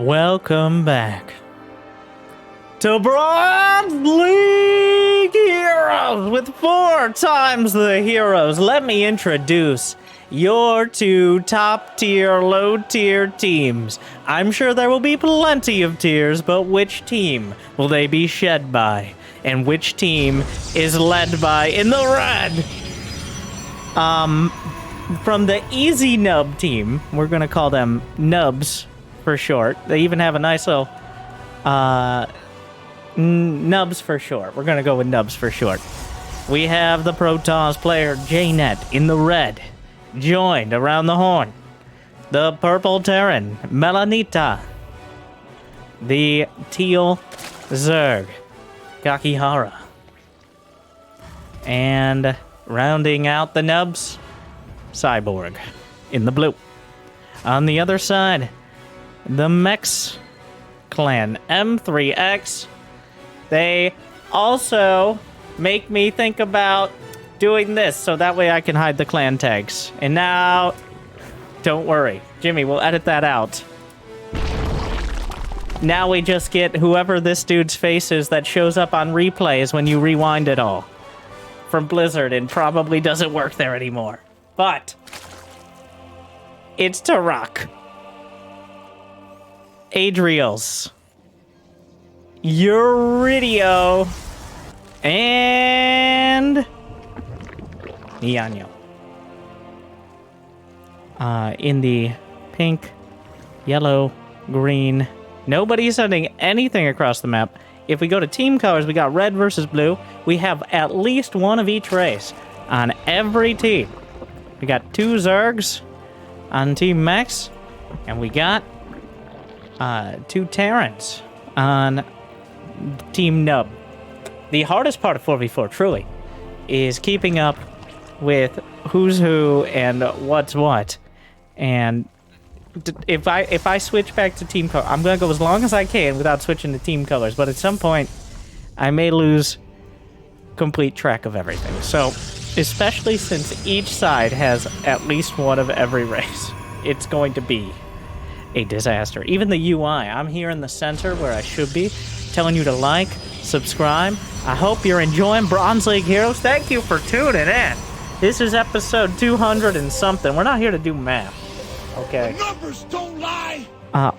Welcome back to Bronze League Heroes with 4 times the heroes. Let me introduce your 2 top-tier, low-tier teams. I'm sure there will be plenty of tiers, but which team will they be shed by? And which team is led by in the red? From the EzNub team, we're gonna call them Nubs for short. They even have a nice little Nubs for short. We're gonna go with Nubs for short. We have the Protoss player JNet in the red, joined around the horn. The purple Terran, Melanita. The teal Zerg, Kakihara. And rounding out the Nubs, Cyborg in the blue. On the other side, the Mex clan, M3X. They also make me think about doing this so that way I can hide the clan tags. And now, don't worry, Jimmy, we'll edit that out. Now we just get whoever this dude's face is that shows up on replays when you rewind it all from Blizzard and probably doesn't work there anymore. But it's Tarak, Adriels, Euridio, and Yanyo. In the pink, yellow, green. Nobody's sending anything across the map. If we go to team colors, we got red versus blue. We have at least one of each race on every team. We got 2 Zergs on Team Mex, and we got 2 Terrans on Team Nub. The hardest part of 4v4, truly, is keeping up with who's who and what's what. And if I switch back to team color, I'm gonna go as long as I can without switching to team colors. But at some point, I may lose complete track of everything. So, especially since each side has at least one of every race, it's going to be a disaster. Even the UI, I'm here in the center where I should be, telling you to like, subscribe. I hope you're enjoying Bronze League Heroes. Thank you for tuning in. This is episode 200 and something. We're not here to do math, okay? The numbers don't lie.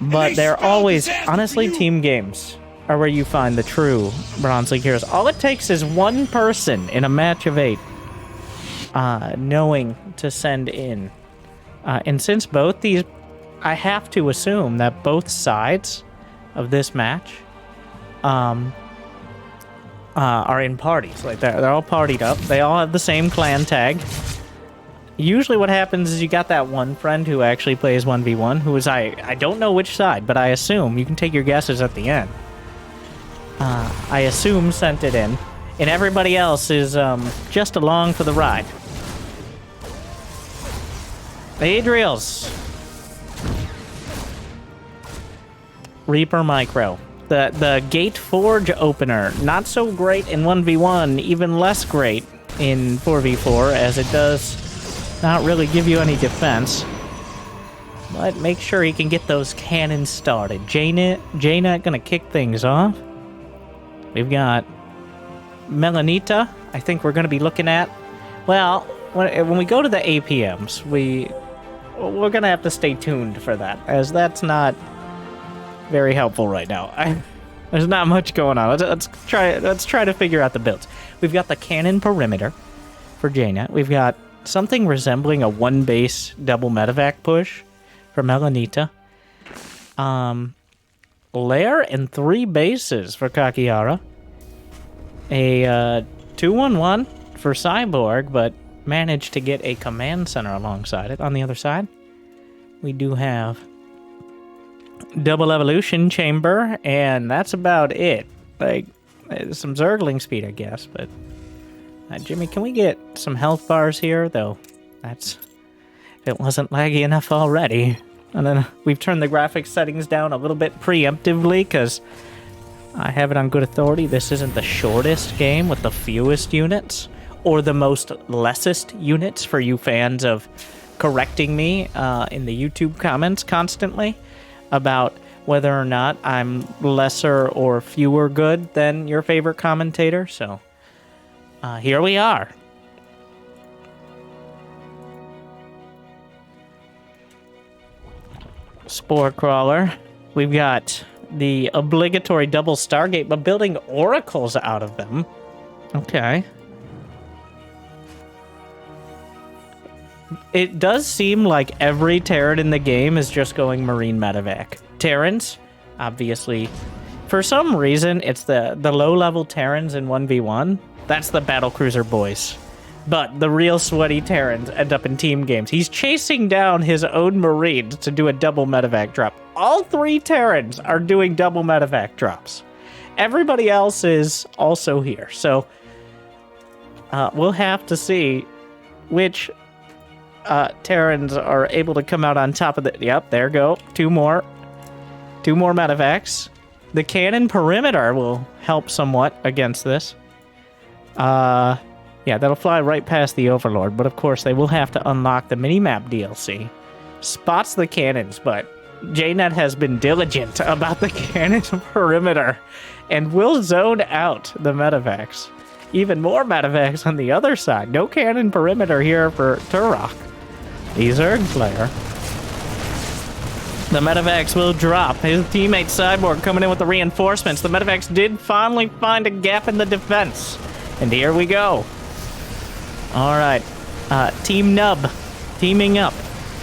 But they're always, honestly, team games are where you find the true Bronze League Heroes. All it takes is one person in a match of 8 knowing to send in. And since both these, I have to assume that both sides of this match are in parties. Like they're all partied up. They all have the same clan tag. Usually what happens is you got that one friend who actually plays 1v1, who is, I don't know which side, but I assume, you can take your guesses at the end. I assume sent it in, and everybody else is just along for the ride. Adriels. Reaper Micro. The Gate Forge opener. Not so great in 1v1, even less great in 4v4, as it does not really give you any defense. But make sure you can get those cannons started. JNet gonna kick things off. We've got Melanita. I think we're gonna be looking at, well, when we go to the APMs, we're gonna have to stay tuned for that, as that's not very helpful right now. There's not much going on. Let's try to figure out the builds. We've got the cannon perimeter for JNet. We've got something resembling a 1-base double medevac push for Melanita. Lair and 3 bases for Kakihara. A 2-1-1 for Cyborg, but managed to get a command center alongside it. On the other side, we do have double evolution chamber, and that's about it. Like, some Zergling speed, I guess, but Jimmy, can we get some health bars here? Though, if it wasn't laggy enough already. And then we've turned the graphics settings down a little bit preemptively, because I have it on good authority. This isn't the shortest game with the fewest units, or the most lessest units for you fans of correcting me in the YouTube comments constantly about whether or not I'm lesser or fewer good than your favorite commentator. So here we are. Spore Crawler. We've got the obligatory double Stargate, but building oracles out of them. Okay. It does seem like every Terran in the game is just going Marine Medevac. Terrans, obviously. For some reason, it's the low-level Terrans in 1v1. That's the Battlecruiser boys. But the real sweaty Terrans end up in team games. He's chasing down his own Marines to do a double Medevac drop. All 3 Terrans are doing double Medevac drops. Everybody else is also here. So we'll have to see which Terrans are able to come out on top of the... Yep, there go. 2 more. 2 more Medevacs. The cannon perimeter will help somewhat against this. Yeah, that'll fly right past the Overlord, but of course they will have to unlock the minimap DLC. Spots the cannons, but JNet has been diligent about the cannon perimeter and will zone out the Medevacs. Even more Medevacs on the other side. No cannon perimeter here for Turok, the Zerg player. The Medevacs will drop. His teammate Cyborg coming in with the reinforcements. The Medevacs did finally find a gap in the defense. And here we go. All right, Team Nub teaming up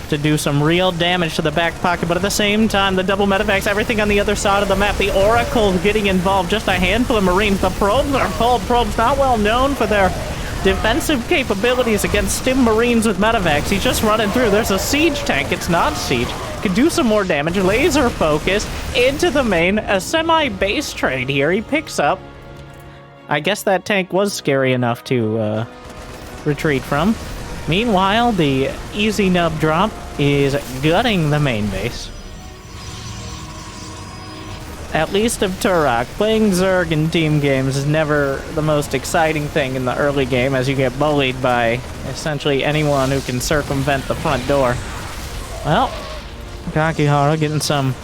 to do some real damage to the back pocket, but at the same time, the double Medevacs, everything on the other side of the map. The Oracle getting involved, just a handful of Marines. The Probes are pulled. Probes not well known for their defensive capabilities against Stim Marines with Medevacs. He's just running through. There's a Siege tank. It's not Siege. Could do some more damage. Laser focus into the main. A semi-base trade here. He picks up. I guess that tank was scary enough to retreat from. Meanwhile, the EzNub drop is gutting the main base. At least of Turok. Playing Zerg in team games is never the most exciting thing in the early game, as you get bullied by essentially anyone who can circumvent the front door. Well, Kakihara getting some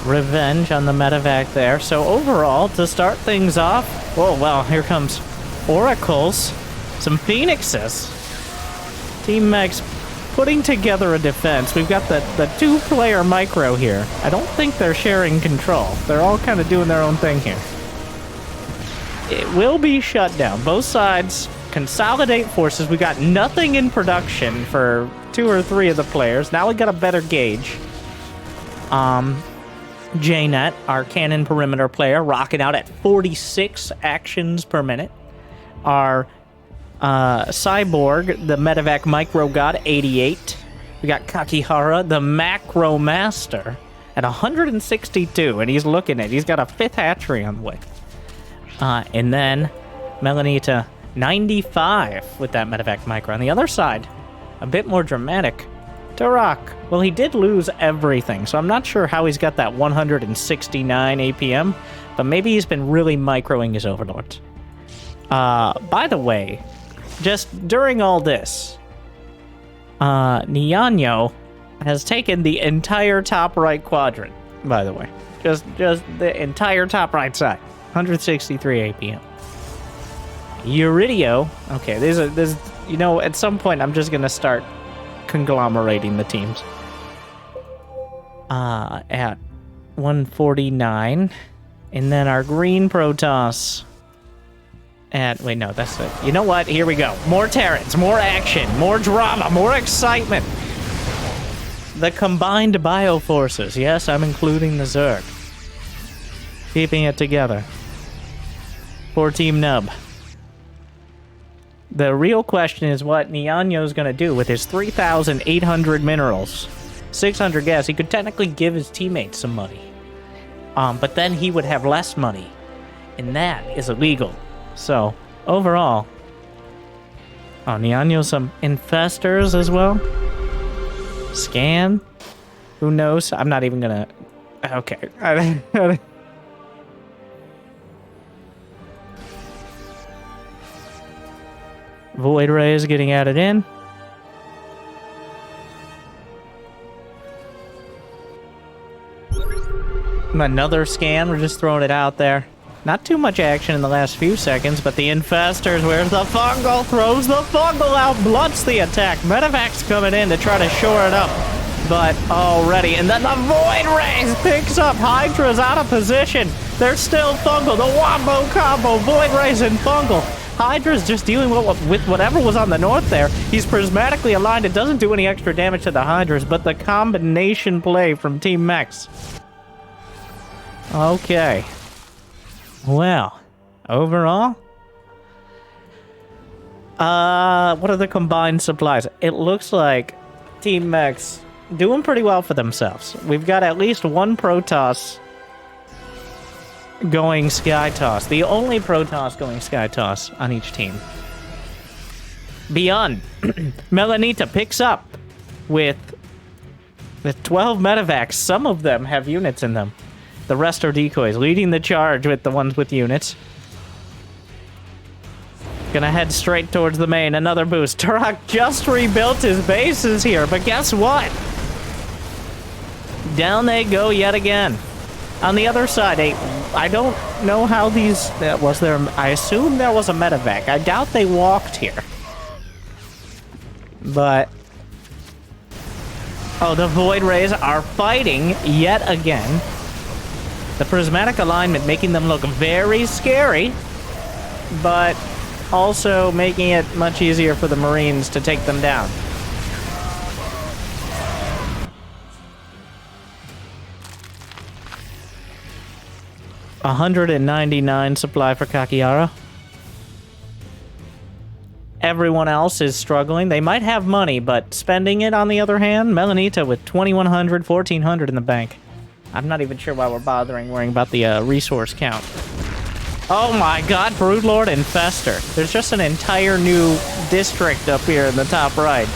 revenge on the Medevac there. So overall, to start things off, oh well, here comes Oracles. Some Phoenixes. Team Meg's putting together a defense. We've got the 2-player micro here. I don't think they're sharing control. They're all kind of doing their own thing here. It will be shut down. Both sides consolidate forces. We got nothing in production for 2 or 3 of the players. Now we got a better gauge. JNet, our cannon perimeter player, rocking out at 46 actions per minute. Our Cyborg, the Medevac Micro God, 88. We got Kakihara, the Macro Master, at 162, and he's looking at it. He's got a 5th hatchery on the way. And then Melanita, 95 with that Medevac Micro. On the other side, a bit more dramatic. Turok, well, he did lose everything, so I'm not sure how he's got that 169 APM, but maybe he's been really microing his overlords. By the way, just during all this, Nianyo has taken the entire top right quadrant, by the way. Just the entire top right side. 163 APM. Euridio, okay, there's you know, at some point I'm just gonna start conglomerating the teams. At 149. And then our green Protoss at, wait, no, that's it. You know what? Here we go. More Terrans, more action, more drama, more excitement. The combined bioforces. Yes, I'm including the Zerg. Keeping it together. For Team Nub. The real question is what Nianyo's going to do with his 3,800 minerals. 600 gas. He could technically give his teammates some money. But then he would have less money. And that is illegal. So, overall... Oh, Nianyo, some infestors as well? Scan? Who knows? I'm not even gonna... Okay. Void Ray is getting added in. Another scan, we're just throwing it out there. Not too much action in the last few seconds, but the infestors, where's the fungal? Throws the fungal out, blunts the attack. Medevac's coming in to try to shore it up, but already. And then the Void Rays picks up. Hydra's out of position. There's still fungal. The wombo combo, Void Rays and fungal. Hydra's just dealing with whatever was on the north there. He's prismatically aligned. It doesn't do any extra damage to the Hydras, but the combination play from Team Mechs. Okay. Well, overall, what are the combined supplies? It looks like Team Mechs doing pretty well for themselves. We've got at least one Protoss going Sky Toss. The only Protoss going Sky Toss on each team. Beyond, Melanita picks up with the 12 medevacs. Some of them have units in them. The rest are decoys, leading the charge with the ones with units. Gonna head straight towards the main. Another boost. Turok just rebuilt his bases here, but guess what? Down they go yet again. On the other side, I don't know how these... was there... I assume there was a medevac. I doubt they walked here. But... oh, the Void Rays are fighting yet again. The prismatic alignment making them look very scary, but also making it much easier for the Marines to take them down. $199 supply for Kakiara. Everyone else is struggling. They might have money, but spending it on the other hand, Melanita with 2,100, 1,400 in the bank. I'm not even sure why we're worrying about the resource count. Oh my god, Broodlord Infester. There's just an entire new district up here in the top right.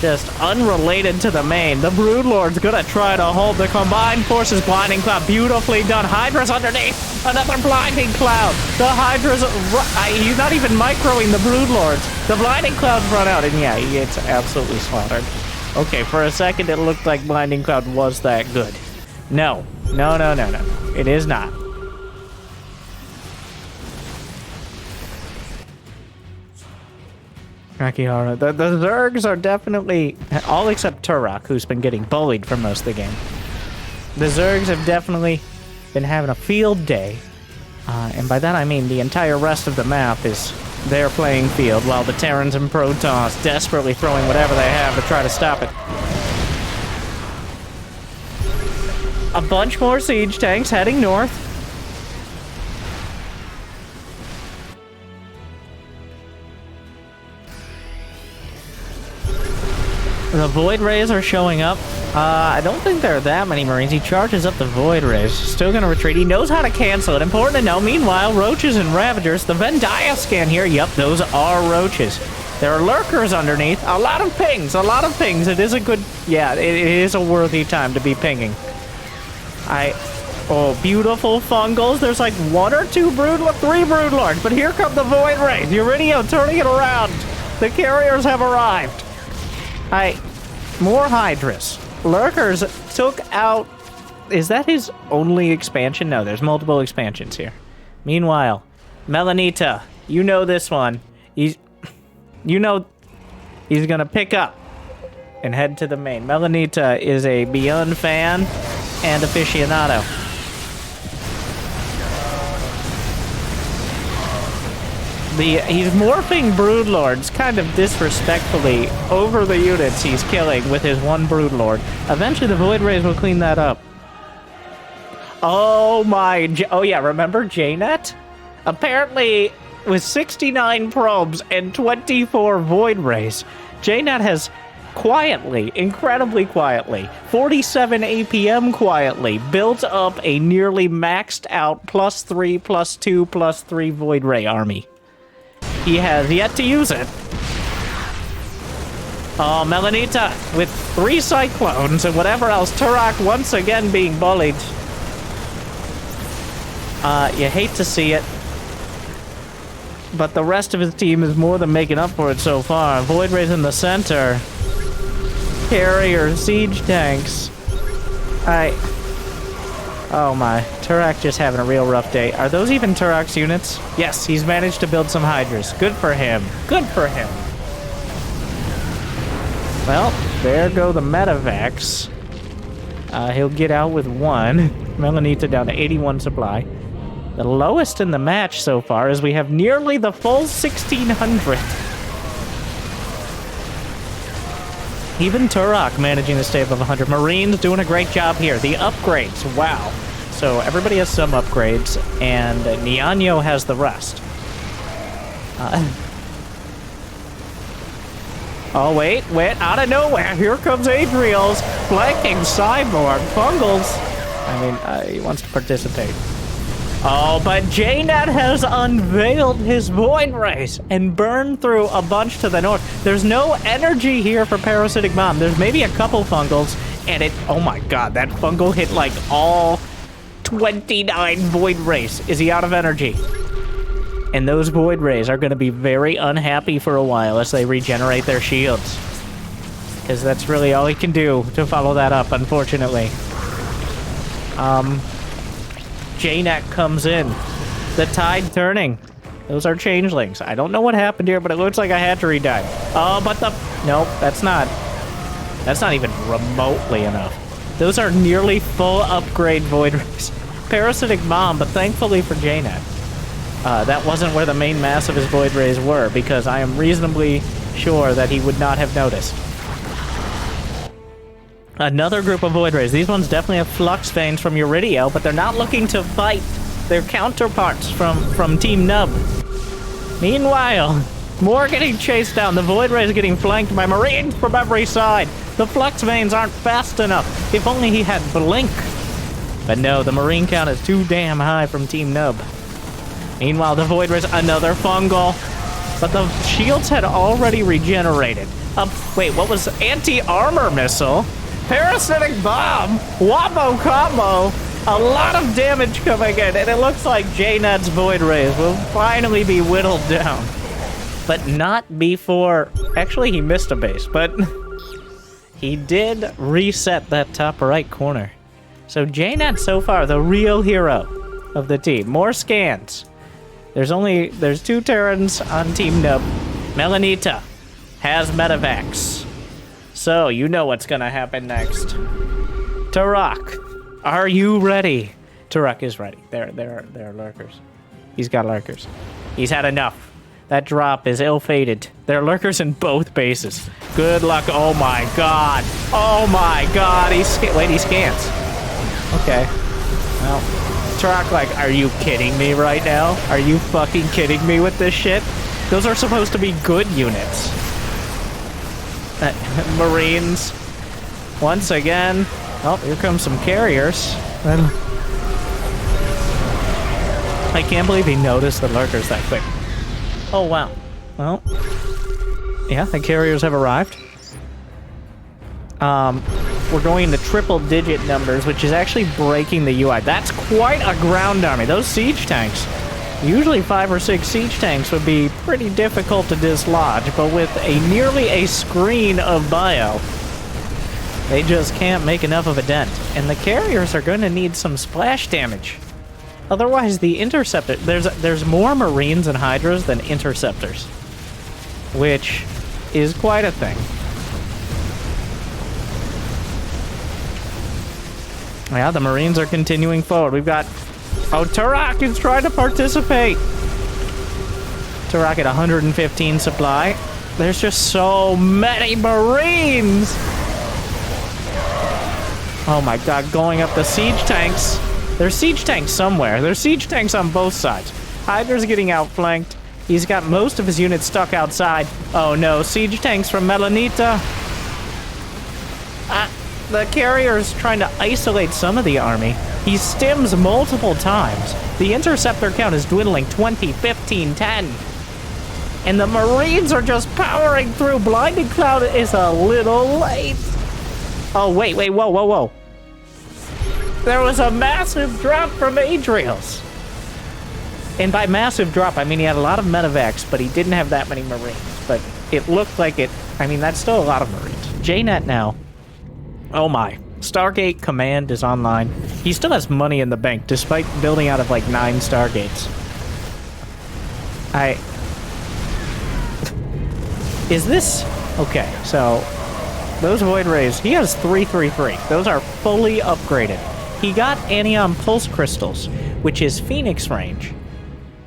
Just unrelated to the main. The Broodlord's gonna try to hold the combined forces. Blinding Cloud, beautifully done. Hydra's underneath. Another Blinding Cloud. The Hydra's... he's not even microing the Broodlords. The Blinding Cloud's run out, and yeah, he gets absolutely slaughtered. Okay, for a second it looked like Blinding Cloud was that good. No. No, no, no, no. It is not. Kakiara. The Zergs are definitely... all except Turok, who's been getting bullied for most of the game. The Zergs have definitely been having a field day. And by that I mean the entire rest of the map is their playing field, while the Terrans and Protoss desperately throwing whatever they have to try to stop it. A bunch more siege tanks heading north. The Void Rays are showing up. I don't think there are that many Marines. He charges up the Void Rays. Still gonna retreat. He knows how to cancel it. Important to know. Meanwhile, Roaches and Ravagers. The Vendaya scan here. Yep, those are Roaches. There are Lurkers underneath. A lot of pings. A lot of pings. It is a good... yeah, it is a worthy time to be pinging. oh, beautiful Fungals. There's like one or two Broodlord, three Broodlords. But here come the Void Rays. Uridio turning it around. The carriers have arrived. More Hydras. Lurkers took out... is that his only expansion? No, there's multiple expansions here. Meanwhile, Melanita, you know this one. He's gonna pick up and head to the main. Melanita is a Beyond fan and aficionado. He's morphing Broodlords kind of disrespectfully over the units he's killing with his one Broodlord. Eventually the Void Rays will clean that up. Oh my... oh yeah, remember JNet? Apparently, with 69 probes and 24 Void Rays, JNet has quietly, incredibly quietly, 47 APM quietly, built up a nearly maxed out +3, +2, +3 Void Ray army. He has yet to use it. Oh, Melanita with 3 Cyclones and whatever else. Turok once again being bullied. You hate to see it. But the rest of his team is more than making up for it so far. Void Rays in the center. Carrier, siege tanks. Oh my, Turok just having a real rough day. Are those even Turok's units? Yes, he's managed to build some Hydras. Good for him. Good for him. Well, there go the medevacs. He'll get out with 1. Melanita down to 81 supply. The lowest in the match so far is we have nearly the full 1,600. Even Turok managing to stay above 100. Marines doing a great job here. The upgrades, wow. So everybody has some upgrades, and Nianyo has the rest. Oh, wait, out of nowhere. Here comes Adriel's flanking Cyborg. Fungals. I mean, he wants to participate. Oh, but JNet has unveiled his Void Rays and burned through a bunch to the north. There's no energy here for Parasitic Bomb. There's maybe a couple Fungals, and it... Oh my god, that Fungal hit like all 29 Void Rays. Is he out of energy? And those Void Rays are going to be very unhappy for a while as they regenerate their shields. Because that's really all he can do to follow that up, unfortunately. JNet comes in. The tide turning. Those are changelings. I don't know what happened here, but it looks like a hatchery died. Oh, but the... Nope, that's not even remotely enough. Those are nearly full upgrade Void Rays. Parasitic Bomb, but thankfully for JNet, that wasn't where the main mass of his Void Rays were, because I am reasonably sure that he would not have noticed. Another group of Void Rays. These ones definitely have Flux Veins from Uridio, but they're not looking to fight their counterparts from Team Nub. Meanwhile, more getting chased down. The Void Rays getting flanked by Marines from every side. The Flux Veins aren't fast enough. If only he had Blink. But no, the Marine count is too damn high from Team Nub. Meanwhile, the Void Rays, another Fungal. But the shields had already regenerated. Wait, what was anti-armor missile? Parasitic Bomb, Wombo Combo, a lot of damage coming in, and it looks like JNet's Void Rays will finally be whittled down. But not before... Actually, he missed a base, but he did reset that top right corner. So JNet so far, the real hero of the team. More scans. There's 2 Terrans on Team Nub. Melanita has medevacs. So, you know what's gonna happen next. Turok, are you ready? Turok is ready. There are lurkers. He's got lurkers. He's had enough. That drop is ill-fated. There are lurkers in both bases. Good luck. Oh my god. Oh my god. Wait, he scans. Okay. Well, Turok, like, are you kidding me right now? Are you fucking kidding me with this shit? Those are supposed to be good units. Marines. Once again. Oh, here comes some carriers. I can't believe he noticed the lurkers that quick. Oh, wow. Well, yeah, the carriers have arrived. We're going into triple-digit numbers, which is actually breaking the UI. That's quite a ground army. Those siege tanks. Usually 5 or 6 siege tanks would be pretty difficult to dislodge, but with nearly a screen of bio, they just can't make enough of a dent. And the carriers are going to need some splash damage. Otherwise, the interceptor... There's more Marines and Hydras than interceptors, which is quite a thing. Yeah, the Marines are continuing forward. We've got... Oh, Turok is trying to participate. Turok at 115 supply. There's just so many Marines. Oh my god, going up the siege tanks. There's siege tanks somewhere. There's siege tanks on both sides. Hydra's getting outflanked. He's got most of his units stuck outside. Oh no, siege tanks from Melanita. The carrier's trying to isolate some of the army. He stims multiple times. The interceptor count is dwindling 20, 15, 10. And the Marines are just powering through. Blinding Cloud is a little late. Oh, wait, whoa. There was a massive drop from Adriel's. And by massive drop, I mean he had a lot of medevacs, but he didn't have that many Marines. But it looked like it... I mean, that's still a lot of Marines. JNet now. Oh my. Stargate Command is online. He still has money in the bank, despite building out of like 9 Stargates. Is this... Okay, so... Those Void Rays, he has 333. Those are fully upgraded. He got Anion Pulse Crystals, which is Phoenix range.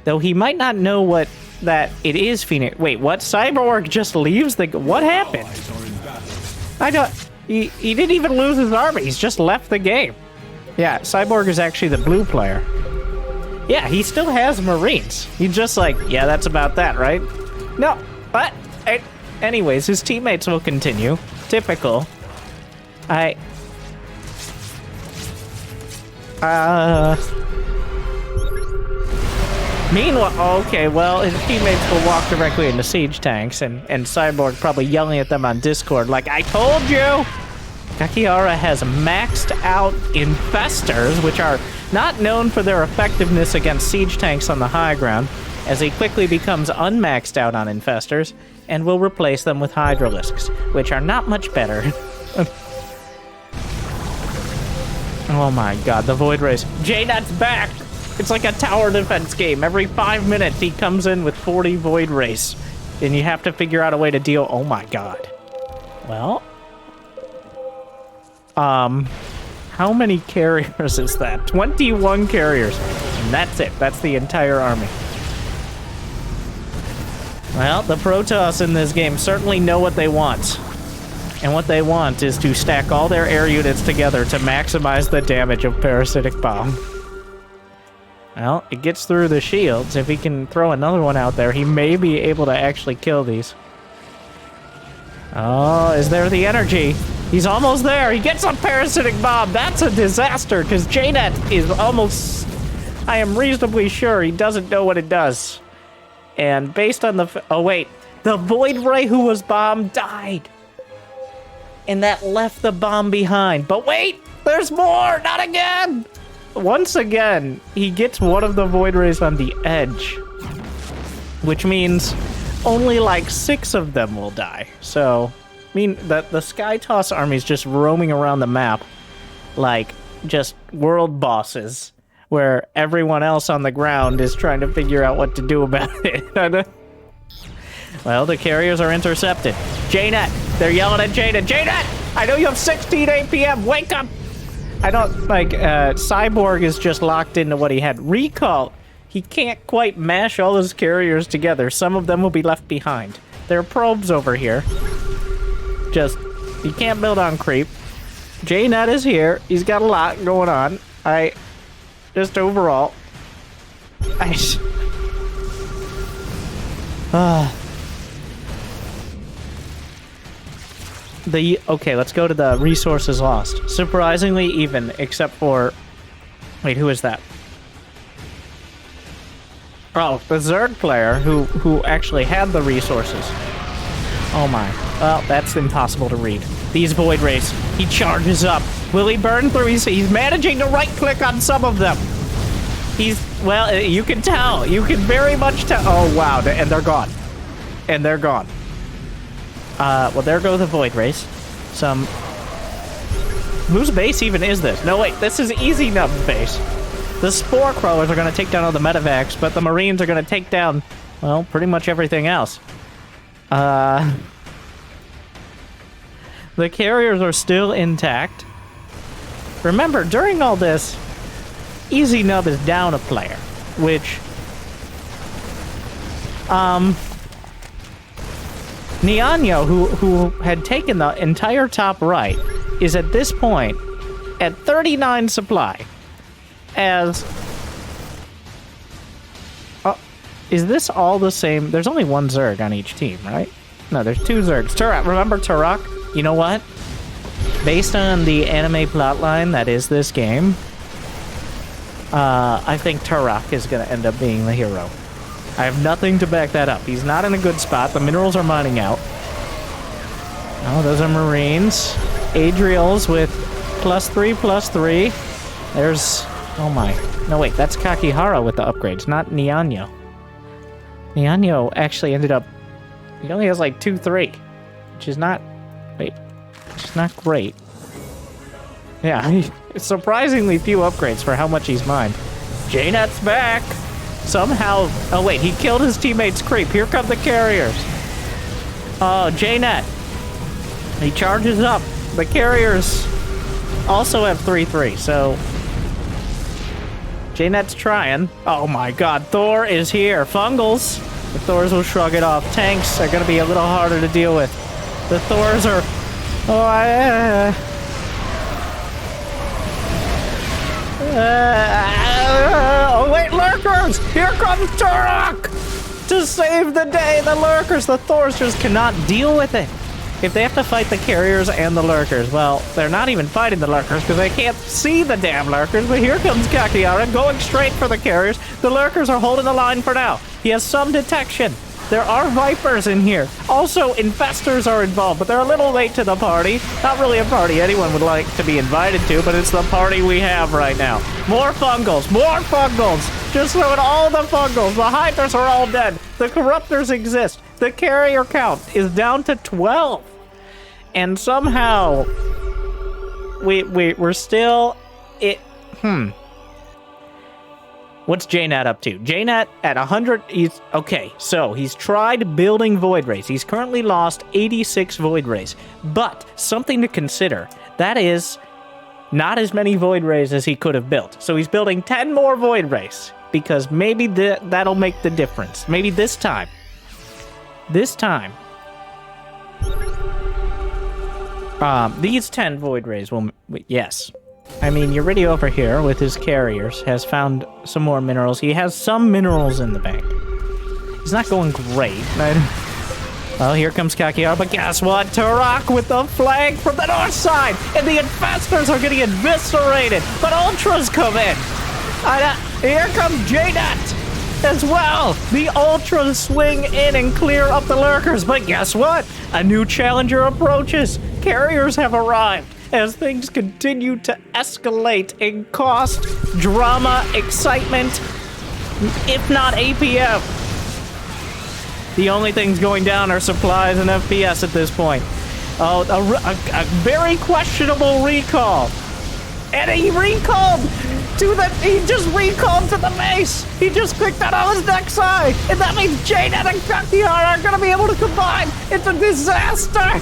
Though he might not know what that it is Phoenix. Wait, what? Cyborg just leaves the... What happened? I don't... He didn't even lose his army. He's just left the game. Yeah, Cyborg is actually the blue player. Yeah, he still has Marines. He's just like, yeah, that's about that, right? No, but... Anyways, his teammates will continue. Typical. Meanwhile, okay, well, his teammates will walk directly into siege tanks, and Cyborg probably yelling at them on Discord, like, I told you! Kakihara has maxed out infestors, which are not known for their effectiveness against siege tanks on the high ground, as he quickly becomes unmaxed out on infestors, and will replace them with hydralisks, which are not much better. Oh my god, the Void Race. JNet's back! It's like a tower defense game. Every 5 minutes, he comes in with 40 Void Race. And you have to figure out a way to deal... Oh my god. Well... How many carriers is that? 21 carriers. And that's it. That's the entire army. Well, the Protoss in this game certainly know what they want. And what they want is to stack all their air units together to maximize the damage of Parasitic Bomb. Well, it gets through the shields. If he can throw another one out there, he may be able to actually kill these. Oh, is there the energy? He's almost there. He gets a Parasitic Bomb. That's a disaster, because JNet is almost... I am reasonably sure he doesn't know what it does. And based on the... Oh, wait. The Void Ray who was bombed died. And that left the bomb behind. But wait! There's more! Not again! Once again, he gets one of the Void Rays on the edge. Which means only like 6 of them will die. So, I mean, the Sky Toss army's just roaming around the map like just world bosses, where everyone else on the ground is trying to figure out what to do about it. Well, the carriers are intercepted. JNet! They're yelling at JNet. JNet! I know you have 16 APM! Wake up! I don't, like, Cyborg is just locked into what he had. Recall! He can't quite mash all his carriers together. Some of them will be left behind. There are probes over here. Just, you can't build on creep. JNet is here. He's got a lot going on. Just overall... Okay, let's go to the resources lost. Surprisingly even, except for... Wait, who is that? Oh, the Zerg player who actually had the resources. Oh my. Well, that's impossible to read. These Void Rays. He charges up. Will he burn through? He's managing to right-click on some of them. Well, you can tell. You can very much tell. Oh, wow. And they're gone. And they're gone. Well, there go the Void Race. Whose base even is this? No, wait, this is EzNub's base. The Spore Crawlers are going to take down all the medevacs, but the Marines are going to take down, well, pretty much everything else. The carriers are still intact. Remember, during all this, EzNub is down a player, which... Nianyo, who had taken the entire top right, is at this point at 39 supply. As... is this all the same? There's only one Zerg on each team, right? No, there's 2 Zergs. Turok, remember Turok? You know what? Based on the anime plotline that is this game, I think Turok is going to end up being the hero. I have nothing to back that up. He's not in a good spot. The minerals are mining out. Oh, those are Marines. Adriel's with +3/+3. There's... Oh my. No, wait. That's Kakihara with the upgrades, not Nianyo. Nianyo actually ended up... He only has like 2/3. Which is not... Wait. Which is not great. Yeah, surprisingly few upgrades for how much he's mined. JNet's back! Somehow... Oh, wait, he killed his teammate's creep. Here come the carriers. Oh, JNet. He charges up. The carriers also have 3-3, so... JNet's trying. Oh my god, Thor is here. Fungals. The Thors will shrug it off. Tanks are going to be a little harder to deal with. The Thors are... Oh, wait, lurkers! Here comes Turok! To save the day, the lurkers! The Thors just cannot deal with it. If they have to fight the carriers and the lurkers, well, they're not even fighting the lurkers because they can't see the damn lurkers, but here comes Kakiara going straight for the carriers. The lurkers are holding the line for now. He has some detection. There are Vipers in here. Also, Infestors are involved, but they're a little late to the party. Not really a party anyone would like to be invited to, but it's the party we have right now. More Fungals! More Fungals! Just throwing all the Fungals. The Hydras are all dead. The Corruptors exist. The carrier count is down to 12. And somehow, we're still... What's JNet up to? JNet at 100, okay, so he's tried building Void Rays. He's currently lost 86 Void Rays. But something to consider, that is not as many Void Rays as he could have built. So he's building 10 more Void Rays, because maybe that'll make the difference. Maybe this time. These 10 Void Rays will... Yes. I mean, Uridio over here with his carriers has found some more minerals. He has some minerals in the bank. He's not going great. Well, here comes Kakiara, but guess what? Turok with the flag from the north side! And the Infestors are getting eviscerated! But Ultras come in! Here comes JNet! As well, the Ultras swing in and clear up the lurkers, but guess what? A new challenger approaches. Carriers have arrived as things continue to escalate in cost, drama, excitement, if not APM. The only things going down are supplies and FPS at this point. Oh, a very questionable recall. And he recalled he just recalled to the base. He just clicked that on his next eye. And that means JNet and Kakiara are going to be able to combine. It's a disaster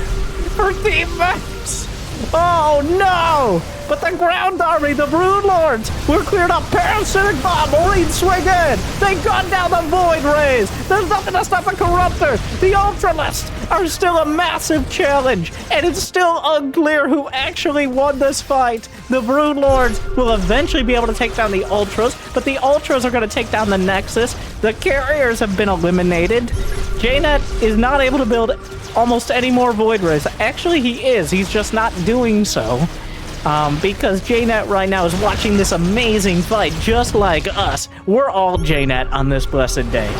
for teammates. Oh no! But the ground army, the Brood Lords, were cleared up. Parasitic Bomb, Marine swing in. They gun down the Void Rays. There's nothing to stop the Corruptors. The Ultralists are still a massive challenge, and it's still unclear who actually won this fight. The Brood Lords will eventually be able to take down the Ultras, but the Ultras are going to take down the Nexus. The carriers have been eliminated. JNet is not able to build almost any more Void Rays. Actually, he is. He's just not doing so. Because JNet right now is watching this amazing fight just like us. We're all JNet on this blessed day.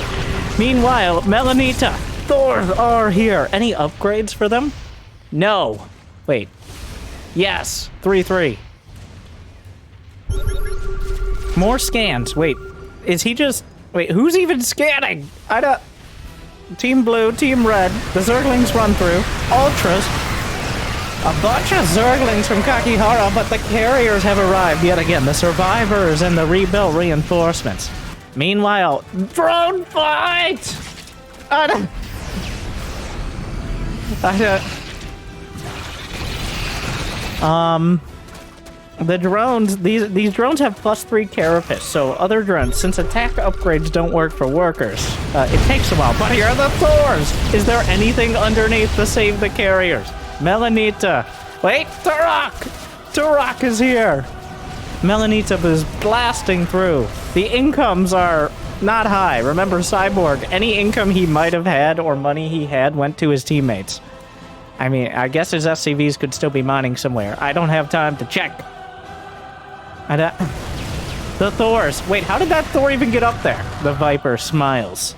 Meanwhile, Melanita, Thor are here. Any upgrades for them? No. Wait. Yes. 3-3. More scans. Wait. Is he just... Wait, who's even scanning? I don't... Team Blue, Team Red, the Zerglings run through, Ultras, a bunch of Zerglings from Kakihara, but the carriers have arrived yet again, the survivors and the rebuilt reinforcements. Meanwhile, drone fight! The drones, these drones have +3 carapace, so other drones, since attack upgrades don't work for workers, it takes a while. But here are the Thors! Is there anything underneath to save the carriers? Melanita. Wait, Turok! Turok is here! Melanita is blasting through. The incomes are not high. Remember, Cyborg, any income he might have had or money he had went to his teammates. I mean, I guess his SCVs could still be mining somewhere. I don't have time to check. The Thors. Wait, how did that Thor even get up there? The Viper smiles.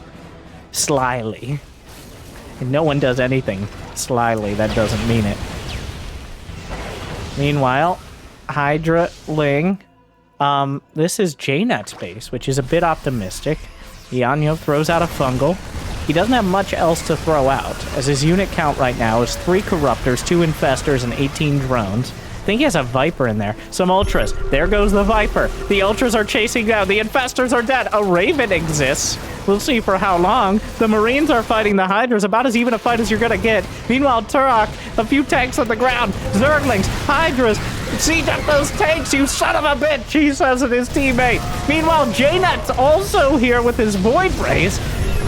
Slyly. And no one does anything slyly. That doesn't mean it. Meanwhile, Hydra Ling. This is JNet's base, which is a bit optimistic. Yanyo throws out a fungal. He doesn't have much else to throw out, as his unit count right now is 3 Corruptors, 2 Infestors, and 18 drones. think he has a Viper in there. Some Ultras. There goes the Viper. The Ultras are chasing down. The Infestors are dead. A Raven exists. We'll see for how long. The Marines are fighting the Hydras. About as even a fight as you're gonna get. Meanwhile, Turok, a few tanks on the ground. Zerglings, Hydras. Siege up those tanks, you son of a bitch, he says to his teammate. Meanwhile, JNet's also here with his Void Rays.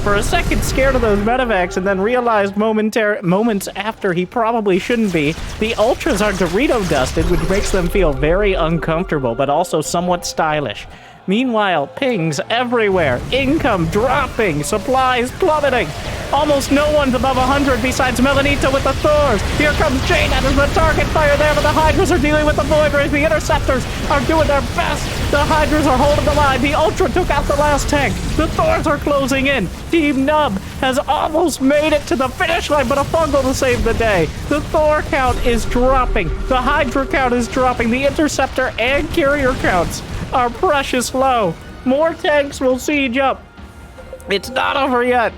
For a second, scared of those medevacs, and then realized moments after he probably shouldn't be. The Ultras are Dorito dusted, which makes them feel very uncomfortable, but also somewhat stylish. Meanwhile, pings everywhere, income dropping, supplies plummeting. Almost no one's above 100 besides Melanito with the Thors. Here comes JNet as the target fire there, but the Hydras are dealing with the Void Rays. The Interceptors are doing their best. The Hydras are holding the line. The Ultra took out the last tank. The Thors are closing in. Team Nub has almost made it to the finish line, but a fungal to save the day. The Thor count is dropping. The Hydra count is dropping. The Interceptor and Carrier counts are precious low. More tanks will siege up. It's not over yet.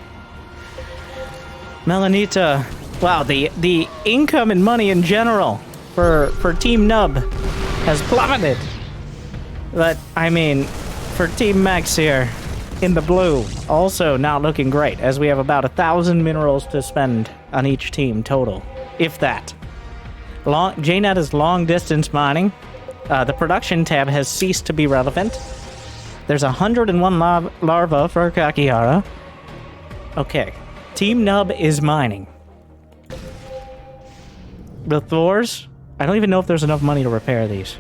Melanita, wow, the income and money in general for Team Nub has plummeted. But, I mean, for Team Max here, in the blue, also not looking great, as we have about 1,000 minerals to spend on each team total, if that. JNet is long-distance mining. The production tab has ceased to be relevant. There's 101 larva for Kakihara. Okay. Team Nub is mining. The Thors? I don't even know if there's enough money to repair these.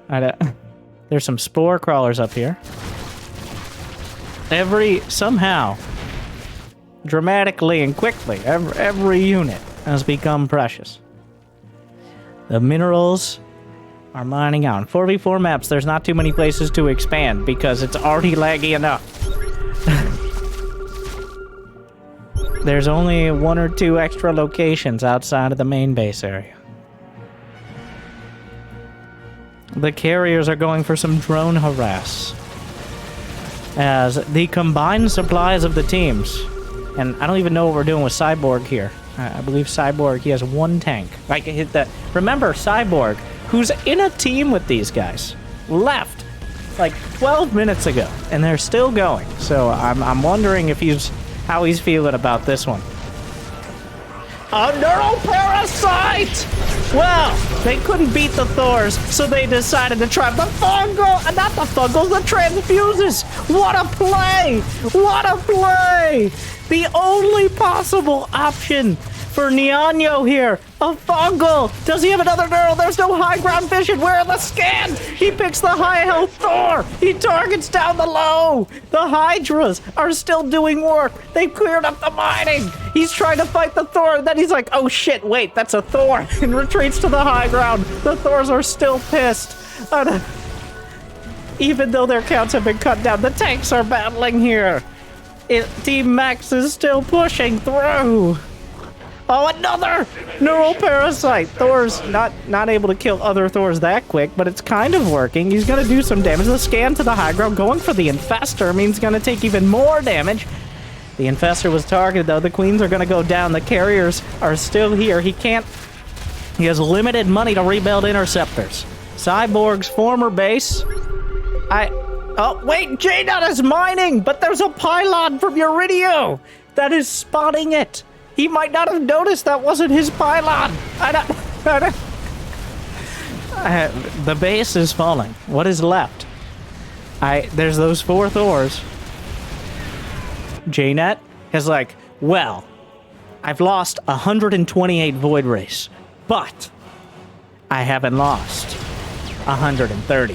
There's some spore crawlers up here. Somehow, dramatically and quickly, every unit has become precious. The minerals are mining out. In 4v4 maps, there's not too many places to expand because it's already laggy enough. There's only 1 or 2 extra locations outside of the main base area. The carriers are going for some drone harass. As the combined supplies of the teams, and I don't even know what we're doing with Cyborg here. I believe Cyborg, he has 1 tank. I can hit that. Remember, Cyborg, who's in a team with these guys, left like 12 minutes ago, and they're still going. So I'm wondering if how he's feeling about this one. A neural parasite! Well, they couldn't beat the Thors, so they decided to try the fungal, not the fungals, the transfuses. What a play! What a play! The only possible option for Nianyo here, a fungal. Does he have another neural? There's no high ground vision. Where are the scan? He picks the high health Thor. He targets down the low. The Hydras are still doing work. They've cleared up the mining. He's trying to fight the Thor, and then he's like, oh shit, wait, that's a Thor, and retreats to the high ground. The Thors are still pissed. Even though their counts have been cut down, the tanks are battling here. Team Max is still pushing through. Oh, another neural parasite. Thor's not able to kill other Thors that quick, but it's kind of working. He's going to do some damage. The scan to the high ground going for the Infestor means going to take even more damage. The Infestor was targeted, though. The Queens are going to go down. The Carriers are still here. He has limited money to rebuild Interceptors. Cyborg's former base. Oh, wait, JNet is mining, but there's a pylon from Uridio that is spotting it. He might not have noticed that wasn't his pylon. The base is falling. What is left? There's those 4 Thors. JNet is like, well, I've lost 128 Void Rays, but I haven't lost 130.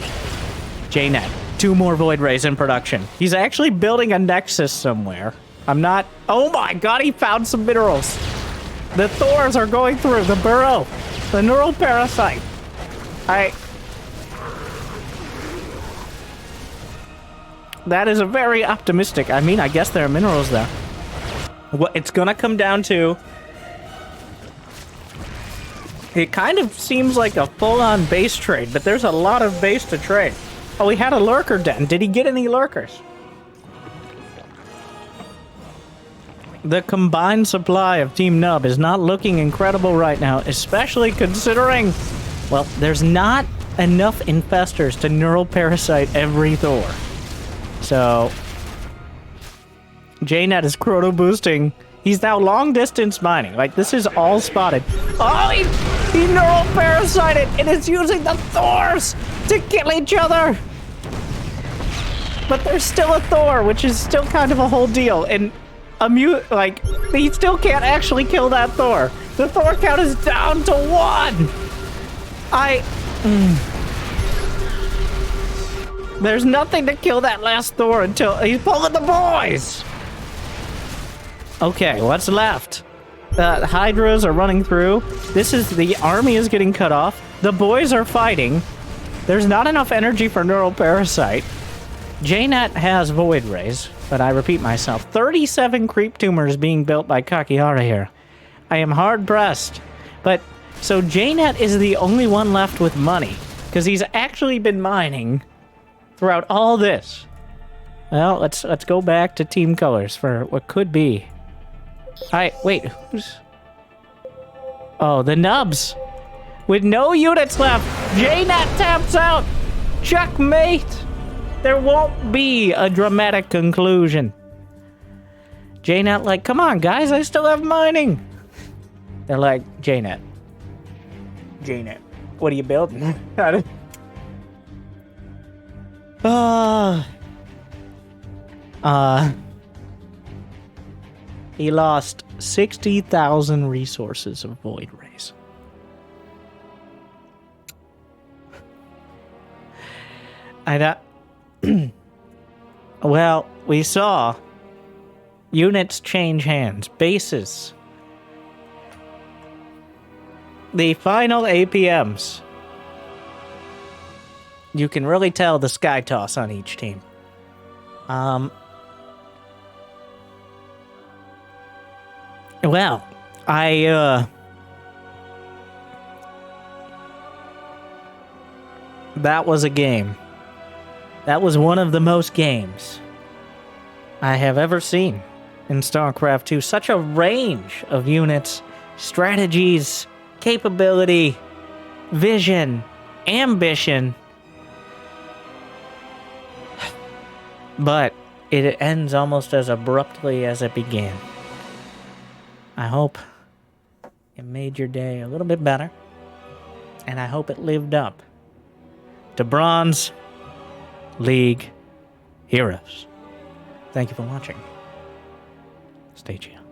JNet, 2 more Void Rays in production. He's actually building a Nexus somewhere. Oh my god, he found some minerals. The Thors are going through the burrow. The neural parasite. That is a very optimistic. I mean, I guess there are minerals there. What it's gonna come down to... It kind of seems like a full-on base trade, but there's a lot of base to trade. Oh, he had a lurker den. Did he get any lurkers? The combined supply of Team Nub is not looking incredible right now, especially considering, well, there's not enough infestors to neural parasite every Thor. So, JNet is chrono boosting. He's now long distance mining. Like, this is all spotted. Oh, he neural parasited, and it's using the Thors to kill each other. But there's still a Thor, which is still kind of a whole deal. And he still can't actually kill that Thor. The Thor count is down to 1. There's nothing to kill that last Thor until he's pulling the boys. Okay, what's left? Hydras are running through. The army is getting cut off. The boys are fighting. There's not enough energy for neural parasite. JNet has void rays, but I repeat myself, 37 creep tumors being built by Kakihara here. I am hard pressed. But so JNet is the only one left with money, because he's actually been mining throughout all this. Well, let's go back to team colors for what could be. Wait, who's... Oh, the Nubs. With no units left, JNet taps out. Checkmate. There won't be a dramatic conclusion. JNet like, come on, guys, I still have mining. They're like, JNet, what are you building? He lost 60,000 resources of void rays. Well, we saw units change hands, bases. The final APMs. You can really tell the sky toss on each team. Well, that was a game. That was one of the most games I have ever seen in StarCraft 2. Such a range of units, strategies, capability, vision, ambition. But it ends almost as abruptly as it began. I hope it made your day a little bit better. And I hope it lived up to Bronze League Heroes. Thank you for watching. Stay tuned.